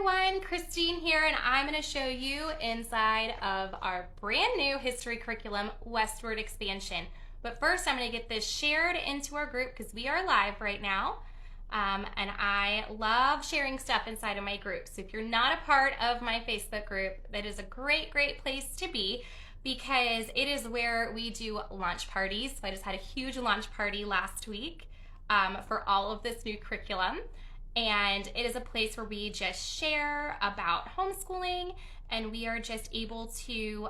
everyone, Christine here, and I'm going to show you inside of our brand new history curriculum, Westward Expansion. But first, I'm going to get this shared into our group because we are live right now, and I love sharing stuff inside of my group. So if you're not a part of my Facebook group, that is a great place to be because it is where we do launch parties. So I just had a huge launch party last week for all of this new curriculum. And it is a place where we just share about homeschooling, and we are just able to,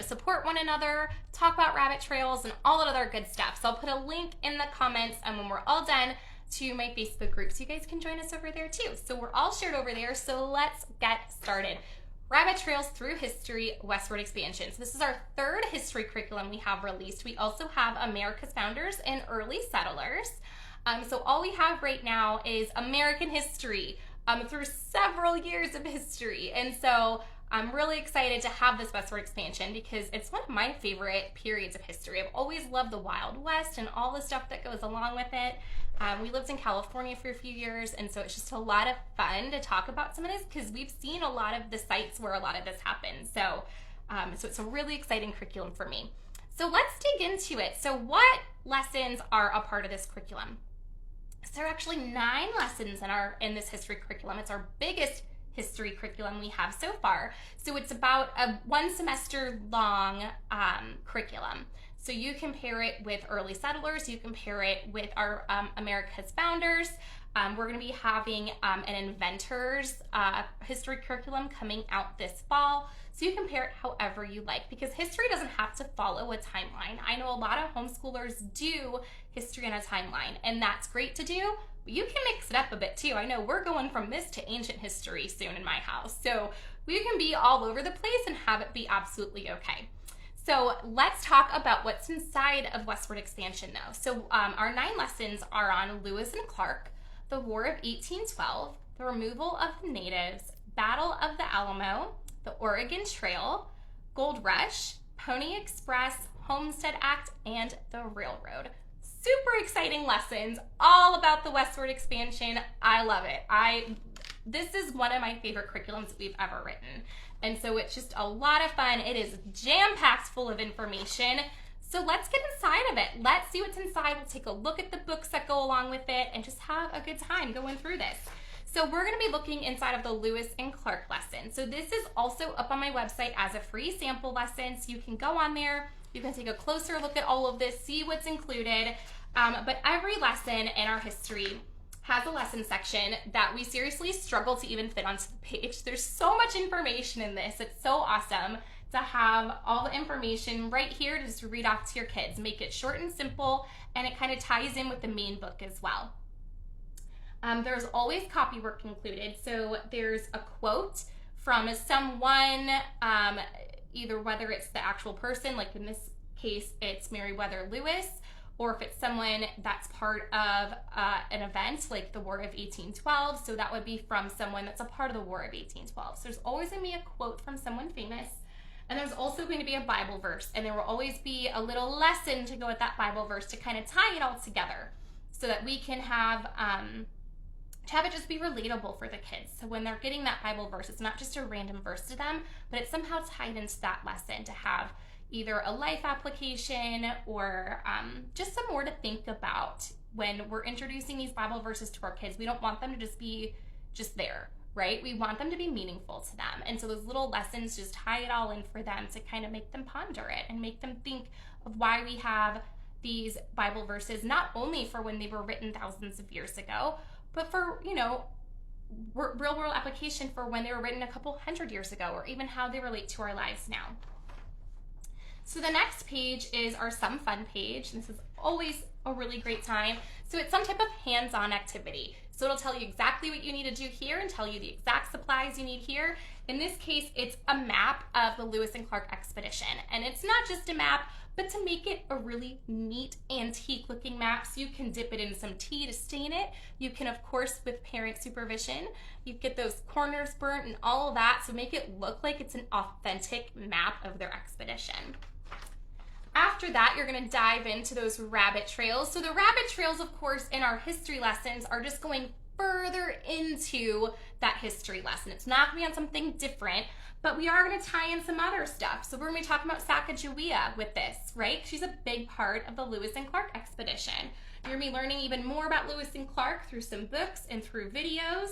support one another, talk about rabbit trails, and all that other good stuff. So I'll put a link in the comments, and when we're all done, to my Facebook group, so you guys can join us over there too. So we're all shared over there. So let's get started. Rabbit Trails Through History, Westward Expansion. So this is our third history curriculum we have released. We also have America's Founders and Early Settlers. So all we have right now is American history through several years of history. And so I'm really excited to have this Westward Expansion because it's one of my favorite periods of history. I've always loved the Wild West and all the stuff that goes along with it. We lived in California for a few years, and so it's just a lot of fun to talk about some of this because we've seen a lot of the sites where a lot of this happened. So it's a really exciting curriculum for me. So let's dig into it. So what lessons are a part of this curriculum? So there are actually 9 lessons in this history curriculum. It's our biggest history curriculum we have so far. So it's about a 1 semester long curriculum. So you compare it with Early Settlers, you compare it with our America's Founders. We're going to be having an Inventors history curriculum coming out this fall. So you compare it however you like, because history doesn't have to follow a timeline. I know a lot of homeschoolers do history on a timeline, and that's great to do, but you can mix it up a bit too. I know we're going from this to ancient history soon in my house, so we can be all over the place and have it be absolutely okay. So let's talk about what's inside of Westward Expansion though. So our 9 lessons are on Lewis and Clark, the War of 1812, the removal of the natives, Battle of the Alamo, the Oregon Trail, Gold Rush, Pony Express, Homestead Act, and the Railroad. Super exciting lessons, all about the Westward Expansion. I love it. This is one of my favorite curriculums that we've ever written. And so it's just a lot of fun. It is jam-packed full of information. So let's get inside of it. Let's see what's inside. We'll take a look at the books that go along with it and just have a good time going through this. So we're going to be looking inside of the Lewis and Clark lesson. So this is also up on my website as a free sample lesson. So you can go on there. You can take a closer look at all of this, see what's included. But every lesson in our history has a lesson section that we seriously struggle to even fit onto the page. There's so much information in this. It's so awesome to have all the information right here to just read off to your kids. Make it short and simple, and it kind of ties in with the main book as well. There's always copywork included. So there's a quote from someone, either whether it's the actual person, like in this case, it's Meriwether Lewis, or if it's someone that's part of an event like the War of 1812. So that would be from someone that's a part of the War of 1812. So there's always going to be a quote from someone famous. And there's also going to be a Bible verse. And there will always be a little lesson to go with that Bible verse to kind of tie it all together so that we can have it just be relatable for the kids. So when they're getting that Bible verse, it's not just a random verse to them, but it's somehow tied into that lesson to have either a life application or just some more to think about when we're introducing these Bible verses to our kids. We don't want them to just be just there, right? We want them to be meaningful to them. And so those little lessons just tie it all in for them to kind of make them ponder it and make them think of why we have these Bible verses, not only for when they were written thousands of years ago, but for, real world application for when they were written a couple hundred years ago, or even how they relate to our lives now. So the next page is our Some Fun page. This is always a really great time. So it's some type of hands-on activity. So it'll tell you exactly what you need to do here and tell you the exact supplies you need here. In this case, it's a map of the Lewis and Clark expedition. And it's not just a map, but to make it a really neat antique looking map, so you can dip it in some tea to stain it. You can, of course, with parent supervision, you get those corners burnt and all of that, so make it look like it's an authentic map of their expedition. After that, you're going to dive into those rabbit trails. So the rabbit trails, of course, in our history lessons are just going further into that history lesson. It's not gonna be on something different, but we are gonna tie in some other stuff. So we're gonna be talking about Sacagawea with this, right? She's a big part of the Lewis and Clark expedition. You're gonna be learning even more about Lewis and Clark through some books and through videos.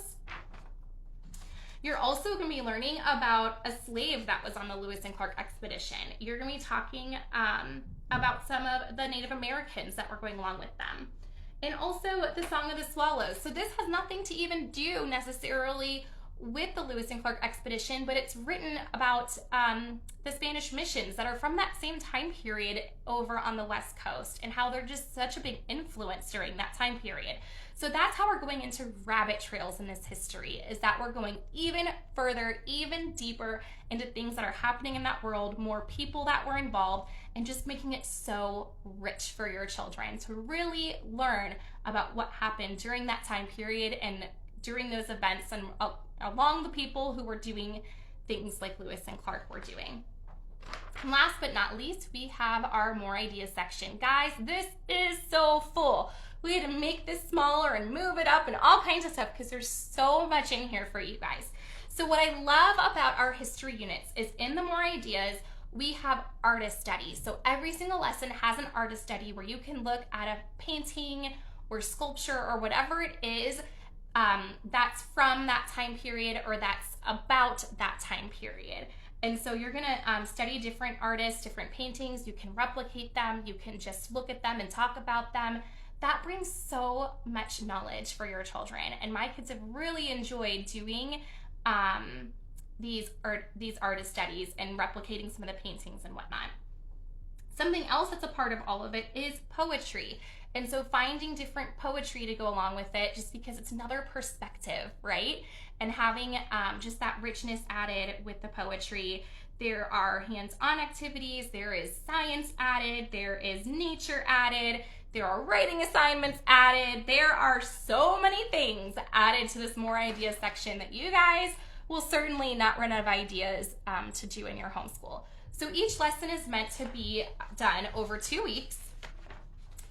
You're also going to be learning about a slave that was on the Lewis and Clark expedition. You're going to be talking about some of the Native Americans that were going along with them. And also the Song of the Swallows. So this has nothing to even do necessarily with the Lewis and Clark expedition, but it's written about the Spanish missions that are from that same time period over on the West Coast and how they're just such a big influence during that time period. So that's how we're going into rabbit trails in this history, is that we're going even further, even deeper into things that are happening in that world, more people that were involved, and just making it so rich for your children to really learn about what happened during that time period and during those events and along the people who were doing things like Lewis and Clark were doing. And last but not least, we have our More Ideas section. Guys, this is so full. We had to make this smaller and move it up and all kinds of stuff because there's so much in here for you guys. So what I love about our history units is in the More Ideas, we have artist studies. So every single lesson has an artist study where you can look at a painting or sculpture or whatever it is that's from that time period or that's about that time period. And so you're gonna study different artists, different paintings. You can replicate them. You can just look at them and talk about them. That brings so much knowledge for your children. And my kids have really enjoyed doing these artist studies and replicating some of the paintings and whatnot. Something else that's a part of all of it is poetry. And so finding different poetry to go along with it, just because it's another perspective, right? And having just that richness added with the poetry. There are hands-on activities, there is science added, there is nature added, there are writing assignments added. There are so many things added to this More Ideas section that you guys will certainly not run out of ideas to do in your homeschool. So each lesson is meant to be done over 2 weeks,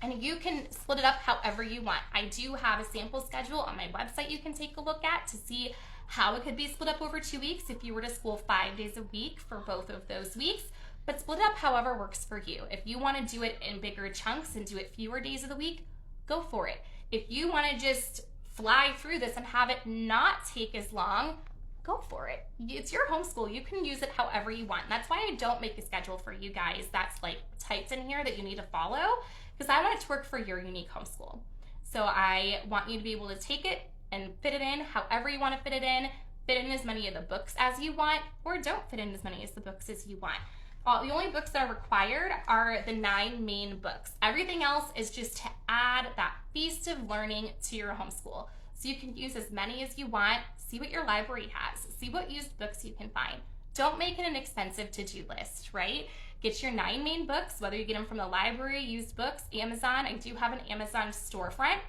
and you can split it up however you want. I do have a sample schedule on my website you can take a look at to see how it could be split up over 2 weeks if you were to school 5 days a week for both of those weeks. But split it up however works for you. If you want to do it in bigger chunks and do it fewer days of the week, go for it. If you want to just fly through this and have it not take as long, go for it. It's your homeschool. You can use it however you want. And that's why I don't make a schedule for you guys that's like typed in here that you need to follow, because I want it to work for your unique homeschool. So I want you to be able to take it and fit it in however you want to fit in as many of the books as you want, or don't fit in as many of the books as you want. The only books that are required are the 9 main books. Everything else is just to add that feast of learning to your homeschool. So you can use as many as you want, see what your library has, see what used books you can find. Don't make it an expensive to-do list, right? Get your 9 main books, whether you get them from the library, used books, Amazon. I do have an Amazon storefront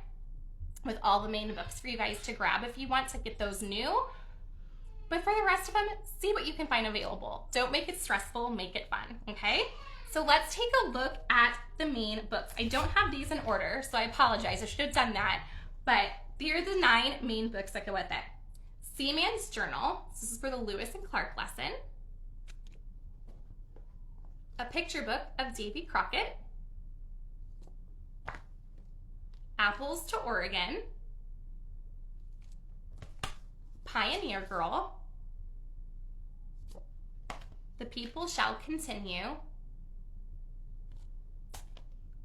with all the main books for you guys to grab if you want to get those new. But for the rest of them, see what you can find available. Don't make it stressful, make it fun, okay? So let's take a look at the main books. I don't have these in order, so I apologize. I should have done that. But here are the 9 main books that go with it. Seaman's Journal. This is for the Lewis and Clark lesson. A picture book of Davy Crockett. Apples to Oregon. Pioneer Girl. The People Shall Continue.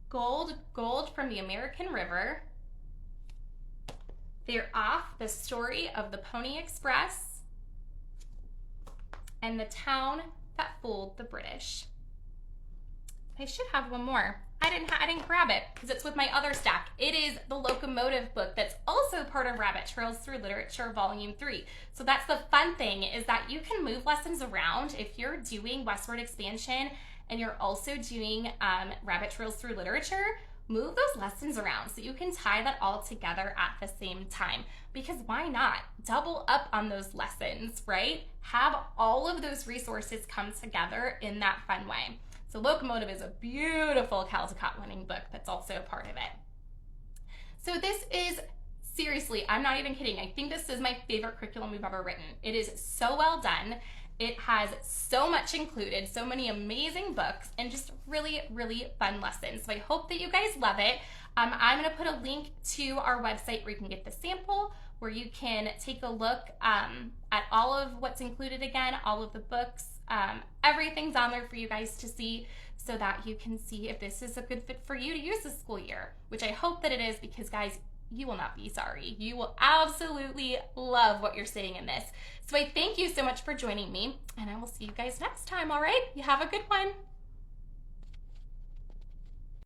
Gold, Gold from the American River. They're Off, The Story of the Pony Express. And The Town That Fooled the British. I should have one more. I didn't grab it because it's with my other stack. It is the Locomotive book that's also part of Rabbit Trails Through Literature Volume 3. So that's the fun thing, is that you can move lessons around. If you're doing Westward Expansion and you're also doing Rabbit Trails Through Literature, move those lessons around so you can tie that all together at the same time. Because why not? Double up on those lessons, right? Have all of those resources come together in that fun way. So Locomotive is a beautiful Caldecott winning book that's also a part of it. So this is seriously, I'm not even kidding. I think this is my favorite curriculum we've ever written. It is so well done. It has so much included, so many amazing books, and just really, really fun lessons. So I hope that you guys love it. I'm going to put a link to our website where you can get the sample, where you can take a look at all of what's included again, all of the books. Everything's on there for you guys to see, so that you can see if this is a good fit for you to use this school year, which I hope that it is, because guys, you will not be sorry. You will absolutely love what you're seeing in this. So I thank you so much for joining me, and I will see you guys next time, all right? You have a good one.